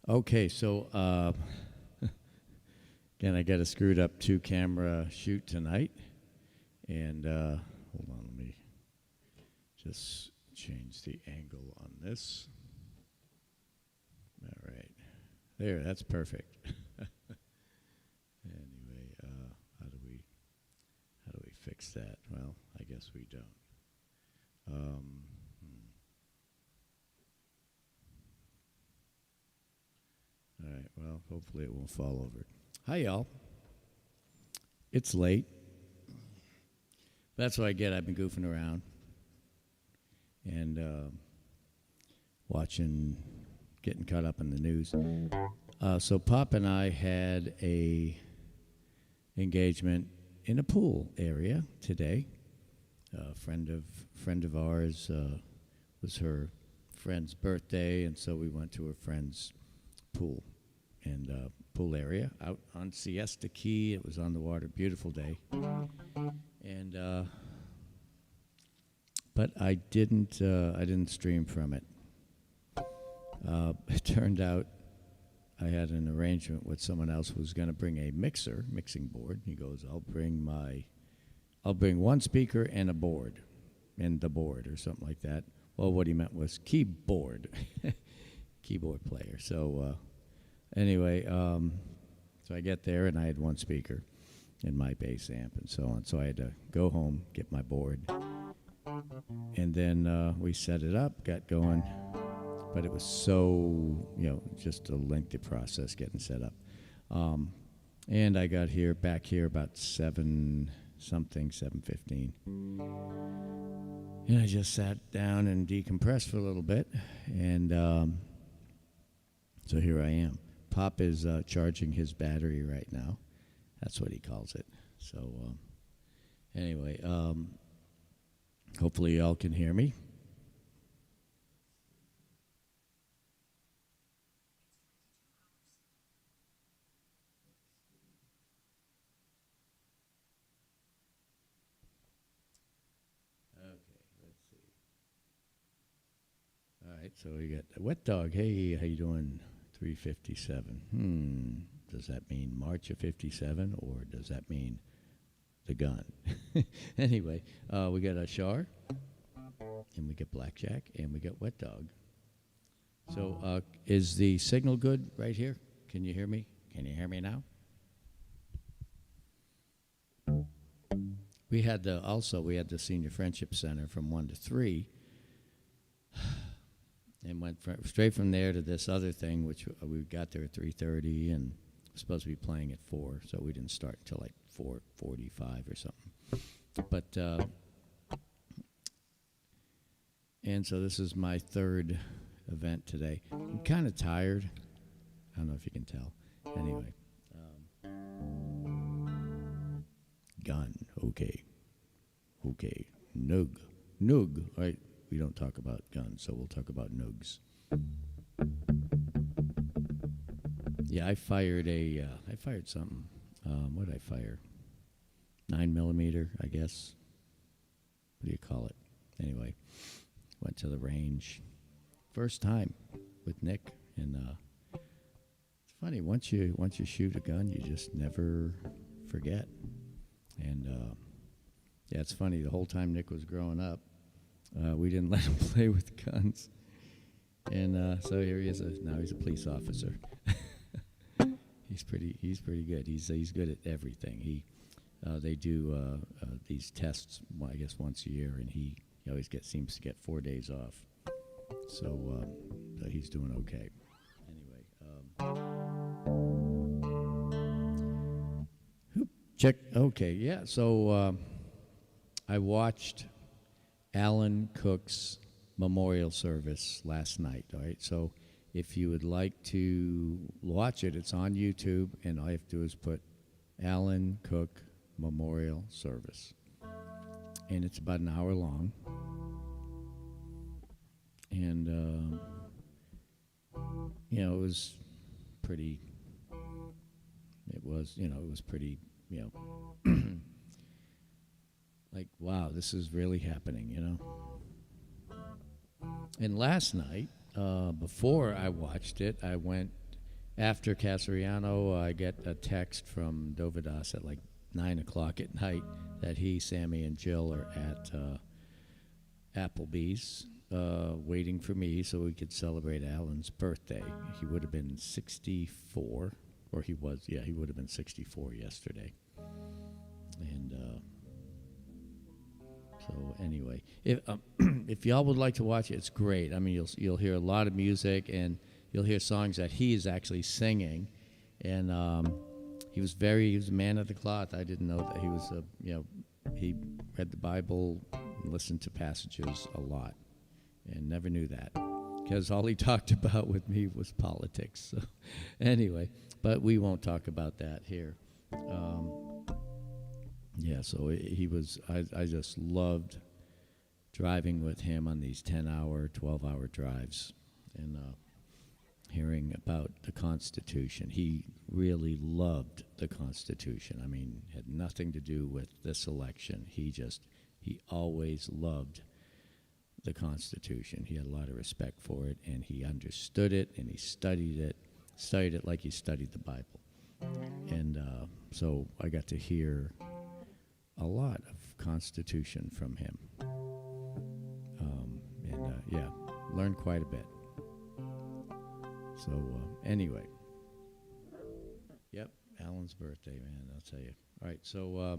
Okay, so again, I got a screwed up 2-camera shoot tonight, and hold on, let me just change the angle on this. All right, there, that's perfect. Anyway, how do we fix that? Well, I guess we don't. All right, well, hopefully it won't fall over. Hi, y'all. It's late. That's what I get. I've been goofing around and getting caught up in the news. So Pop and I had a engagement in a pool area today. A friend of ours was her friend's birthday, and so we went to her friend's pool area out on Siesta Key. It was on the water, beautiful day, and but I didn't stream from it. It turned out I had an arrangement with someone else who was going to bring a mixing board. He goes, I'll bring one speaker and a board, and the board or something like that. Well, what he meant was keyboard, keyboard player. So anyway, so I get there and I had one speaker and my bass amp and so on. So I had to go home, get my board, and then we set it up, got going. But it was so, just a lengthy process getting set up. And I got back here about 7:15. And I just sat down and decompressed for a little bit. And so here I am. Pop is charging his battery right now. That's what he calls it. So anyway, hopefully y'all can hear me. All right, so we got Wet Dog. Hey, how you doing? 357. Does that mean March of 57, or does that mean the gun? Anyway, we got Ashar, and we got Blackjack, and we got Wet Dog. So is the signal good right here? Can you hear me? Can you hear me now? We had the Senior Friendship Center from 1 to 3. And went straight from there to this other thing, which we got there at 3:30, and supposed to be playing at 4, so we didn't start until like 4:45 or something. But and so this is my third event today. I'm kind of tired. I don't know if you can tell. Anyway, gun. Okay. Nug. All right. We don't talk about guns, so we'll talk about nugs. Yeah, I fired something. What did I fire? 9mm, I guess. What do you call it? Anyway, went to the range. First time with Nick, and it's funny, once you shoot a gun, you just never forget. And yeah, it's funny, the whole time Nick was growing up, we didn't let him play with guns, and so here he is. Now he's a police officer. He's pretty good. He's good at everything. They do these tests, I guess, once a year, and he always seems to get 4 days off. So he's doing okay. Anyway, check. Okay, yeah. So I watched Alan Cook's memorial service last night. All right, so if you would like to watch it, it's on YouTube, and all you have to do is put Alan Cook Memorial Service, and it's about an hour long. And it was pretty. It was pretty. Like, wow, this is really happening, And last night, before I watched it, I went after Casariano, I get a text from Dovydas at like 9 o'clock at night that he, Sammy, and Jill are at Applebee's waiting for me so we could celebrate Alan's birthday. He would have been 64, or he would have been 64 yesterday. And so anyway, if y'all would like to watch it, it's great. I mean, you'll hear a lot of music, and you'll hear songs that he is actually singing. And he was a man of the cloth. I didn't know that he was he read the Bible and listened to passages a lot, and never knew that, because all he talked about with me was politics. So anyway, but we won't talk about that here. So he was, I just loved driving with him on these 10-hour, 12-hour drives, and hearing about the Constitution. He really loved the Constitution. I mean, had nothing to do with this election. He always loved the Constitution. He had a lot of respect for it, and he understood it, and he studied it like he studied the Bible. And so I got to hear a lot of Constitution from him. Learned quite a bit. So anyway, yep, Alan's birthday, man, I'll tell you. All right, so